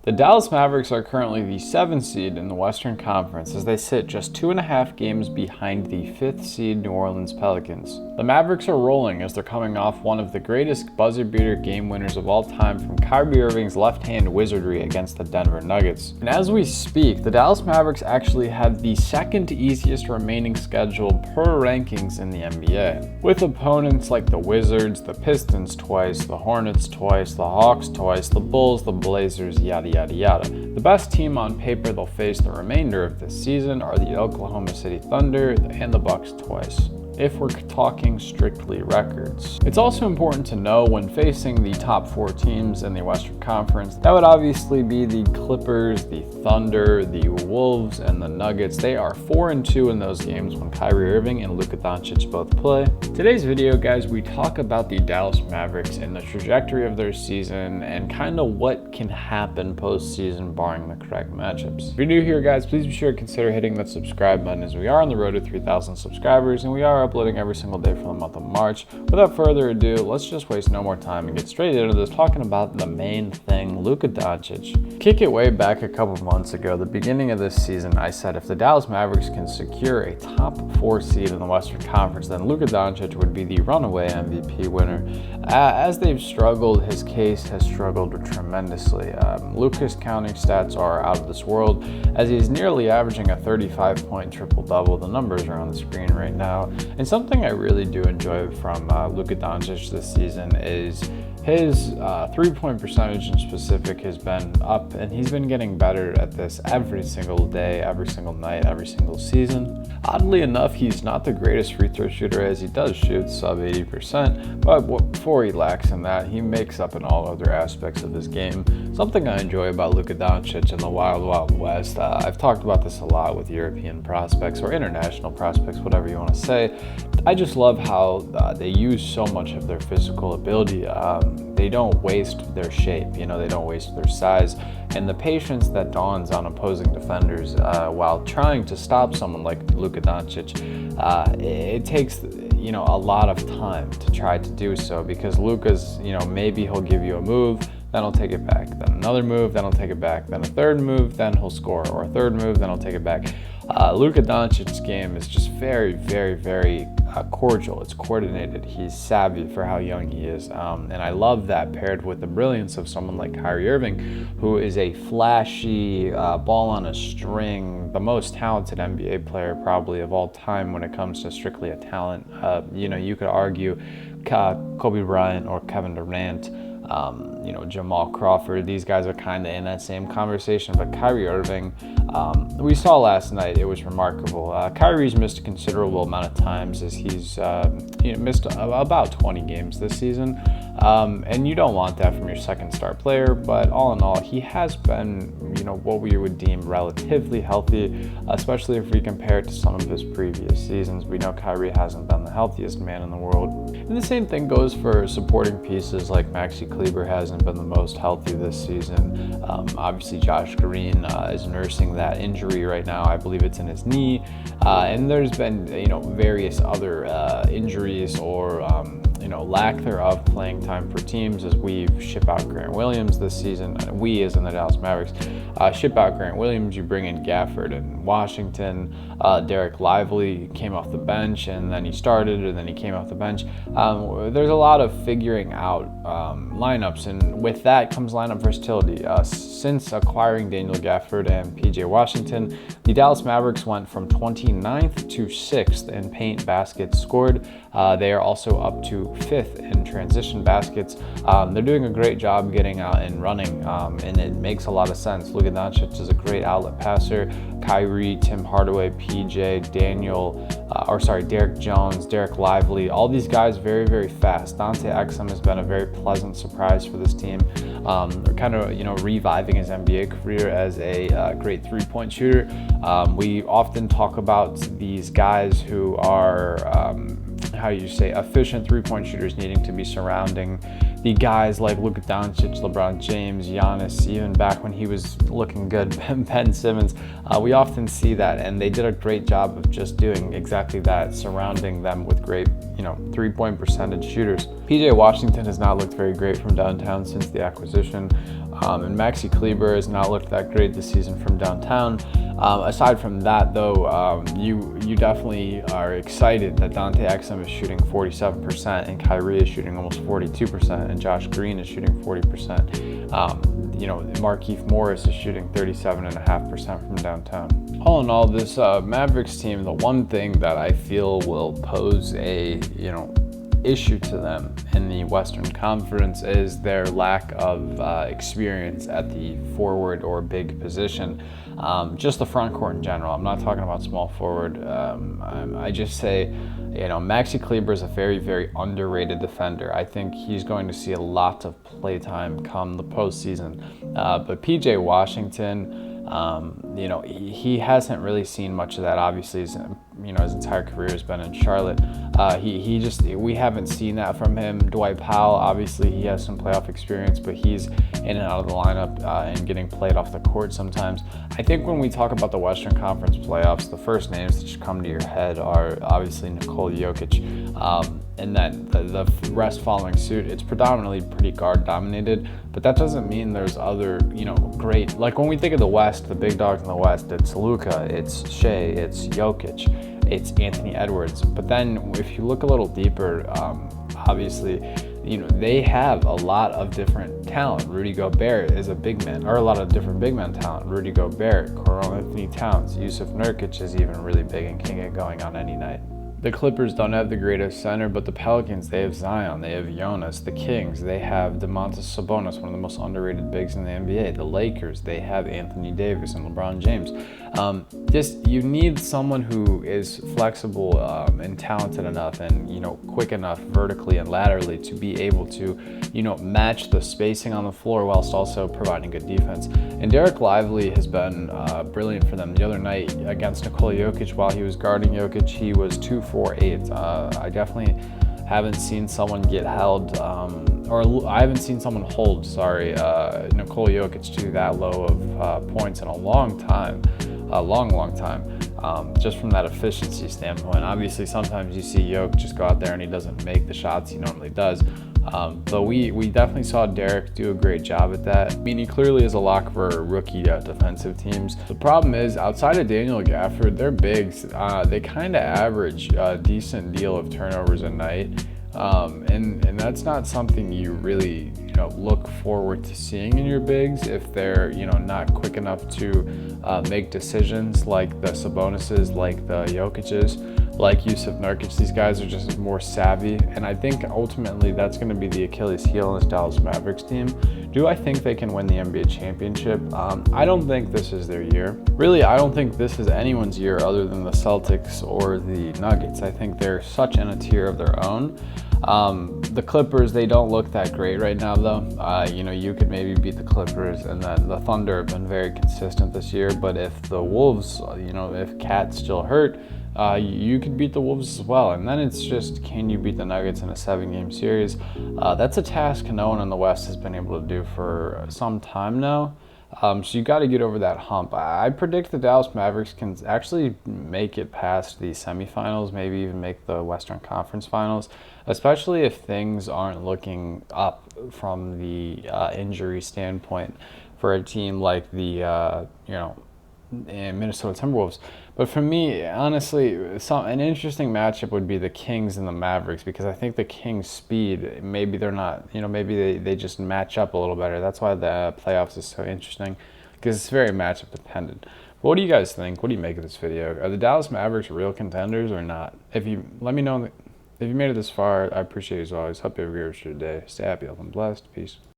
The Dallas Mavericks are currently the 7th seed in the Western Conference as they sit just 2.5 games behind the 5th seed New Orleans Pelicans. The Mavericks are rolling as they're coming off one of the greatest buzzer-beater game winners of all time from Kyrie Irving's left-hand wizardry against the Denver Nuggets. And as we speak, the Dallas Mavericks actually have the second easiest remaining schedule per rankings in the NBA, with opponents like the Wizards, the Pistons twice, the Hornets twice, the Hawks twice, the Bulls, the Blazers, yada yada yada. The best team on paper they'll face the remainder of this season are the Oklahoma City Thunder and the Bucks twice, if we're talking strictly records. It's also important to know when facing the top 4 teams in the Western Conference, that would obviously be the Clippers, the Thunder, the Wolves, and the Nuggets. They are 4-2 in those games when Kyrie Irving and Luka Dončić both play. Today's video, guys, we talk about the Dallas Mavericks and the trajectory of their season and kind of what can happen postseason barring the correct matchups. If you're new here, guys, please be sure to consider hitting that subscribe button as we are on the road to 3,000 subscribers and we are uploading every single day for the month of March. Without further ado, let's just waste no more time and get straight into this, talking about the main thing, Luka Dončić. Kick it way back a couple months ago, the beginning of this season, I said if the Dallas Mavericks can secure a top 4 seed in the Western Conference, then Luka Dončić would be the runaway MVP winner. As they've struggled, his case has struggled tremendously. Luka's counting stats are out of this world, as he's nearly averaging a 35-point triple-double. The numbers are on the screen right now. And something I really do enjoy from Luka Dončić this season is his three-point percentage in specific has been up, and he's been getting better at this every single day, every single night, every single season. Oddly enough, he's not the greatest free throw shooter, as he does shoot sub 80%, but before he lacks in that, he makes up in all other aspects of his game. Something I enjoy about Luka Dončić in the Wild Wild West, I've talked about this a lot with European prospects or international prospects, whatever you want to say. I just love how they use so much of their physical ability. They don't waste their shape, they don't waste their size, and the patience that dawns on opposing defenders while trying to stop someone like Luka Dončić, it takes a lot of time to try to do so, because Luka's, maybe he'll give you a move, then he'll take it back, then another move, then he'll take it back, then a third move, then he'll score, or a third move, then he'll take it back. Luka Dončić's game is just very, very, very cordial. It's coordinated. He's savvy for how young he is. And I love that paired with the brilliance of someone like Kyrie Irving, who is a flashy, ball on a string, the most talented NBA player probably of all time when it comes to strictly a talent. You could argue Kobe Bryant or Kevin Durant, Jamal Crawford, these guys are kind of in that same conversation, but Kyrie Irving, we saw last night, it was remarkable. Kyrie's missed a considerable amount of times as he's missed about 20 games this season, and you don't want that from your second star player, but all in all, he has been, what we would deem relatively healthy, especially if we compare it to some of his previous seasons. We know Kyrie hasn't been the healthiest man in the world. And the same thing goes for supporting pieces like Maxi Kleber hasn't been the most healthy this season. Obviously, Josh Green is nursing that injury right now. I believe it's in his knee. And there's been, various other injuries or, lack thereof playing time for teams as we ship out Grant Williams this season. We, as in the Dallas Mavericks, ship out Grant Williams. You bring in Gafford and Washington. Derek Lively came off the bench, and then he started, and then he came off the bench. There's a lot of figuring out lineups, and with that comes lineup versatility. Since acquiring Daniel Gafford and PJ Washington, the Dallas Mavericks went from 29th to 6th in paint baskets scored. They are also up to 5th in transition baskets. They're doing a great job getting out and running, and it makes a lot of sense. Luka Dončić is a great outlet passer. Kyrie, Tim Hardaway, PJ, Derek Jones, Derek Lively, all these guys very, very fast. Dante Exum has been a very pleasant surprise for this team. Kind of, reviving his NBA career as a great three-point shooter. We often talk about these guys who are, efficient three-point shooters needing to be surrounding the guys like Luka Dončić, LeBron James, Giannis, even back when he was looking good, Ben Simmons. We often see that, and they did a great job of just doing exactly that, surrounding them with great, three-point percentage shooters. PJ Washington has not looked very great from downtown since the acquisition. And Maxi Kleber has not looked that great this season from downtown. Aside from that, though, you definitely are excited that Dante Exum is shooting 47% and Kyrie is shooting almost 42% and Josh Green is shooting 40%. Markieff Morris is shooting 37.5% from downtown. All in all, this Mavericks team, the one thing that I feel will pose a issue to them in the Western Conference is their lack of experience at the forward or big position. Just the front court in general. I'm not talking about small forward. I just say, Maxi Kleber is a very, very underrated defender. I think he's going to see a lot of play time come the postseason. But PJ Washington, he hasn't really seen much of that. Obviously, his entire career has been in Charlotte. We haven't seen that from him. Dwight Powell, obviously, he has some playoff experience, but he's in and out of the lineup and getting played off the court sometimes. I think when we talk about the Western Conference playoffs, the first names that should come to your head are obviously Nikola Jokic, and then the rest following suit. It's predominantly pretty guard dominated, but that doesn't mean there's other, great, like when we think of the West, the big dogs in the West, it's Luka, it's Shea, it's Jokic, it's Anthony Edwards. But then if you look a little deeper, obviously, they have a lot of different talent. Rudy Gobert is a big man, or a lot of different big man talent. Rudy Gobert, Karl-Anthony Towns, Yusuf Nurkic is even really big and can get going on any night. The Clippers don't have the greatest center, but the Pelicans, they have Zion, they have Jonas. The Kings, they have Domantas Sabonis, one of the most underrated bigs in the NBA. The Lakers, they have Anthony Davis and LeBron James. You need someone who is flexible and talented enough and, quick enough vertically and laterally to be able to, match the spacing on the floor whilst also providing good defense. And Derek Lively has been brilliant for them. The other night against Nikola Jokic, while he was guarding Jokic, he was 2 for 8. I definitely haven't seen someone get held, I haven't seen someone hold, Nikola Jokic to that low of points in a long time. A long time, just from that efficiency standpoint. Obviously, sometimes you see Jokic just go out there and he doesn't make the shots he normally does. But we definitely saw Derek do a great job at that. I mean, he clearly is a lock for rookie defensive teams. The problem is, outside of Daniel Gafford, their bigs, they kind of average a decent deal of turnovers a night. And that's not something you really look forward to seeing in your bigs if they're not quick enough to make decisions like the Sabonises, like the Jokic's, like Yusuf Nurkic. These guys are just more savvy, and I think ultimately that's going to be the Achilles heel in this Dallas Mavericks team. Do I think they can win the NBA championship? I don't think this is their year. Really, I don't think this is anyone's year other than the Celtics or the Nuggets. I think they're such in a tier of their own. The Clippers, they don't look that great right now, though. You could maybe beat the Clippers, and then the Thunder have been very consistent this year. But if the Wolves, if Cat's still hurt, you could beat the Wolves as well. And then it's just, can you beat the Nuggets in a 7-game series? That's a task no one in the West has been able to do for some time now. So you got to get over that hump. I predict the Dallas Mavericks can actually make it past the semifinals, maybe even make the Western Conference Finals, especially if things aren't looking up from the injury standpoint for a team like the Minnesota Timberwolves. But for me, honestly, an interesting matchup would be the Kings and the Mavericks, because I think the Kings' speed, maybe they're not, maybe they just match up a little better. That's why the playoffs is so interesting, because it's very matchup dependent. But what do you guys think? What do you make of this video? Are the Dallas Mavericks real contenders or not? Let me know if you made it this far. I appreciate it as always. Hope you have a great rest of your day. Stay happy, healthy, and blessed. Peace.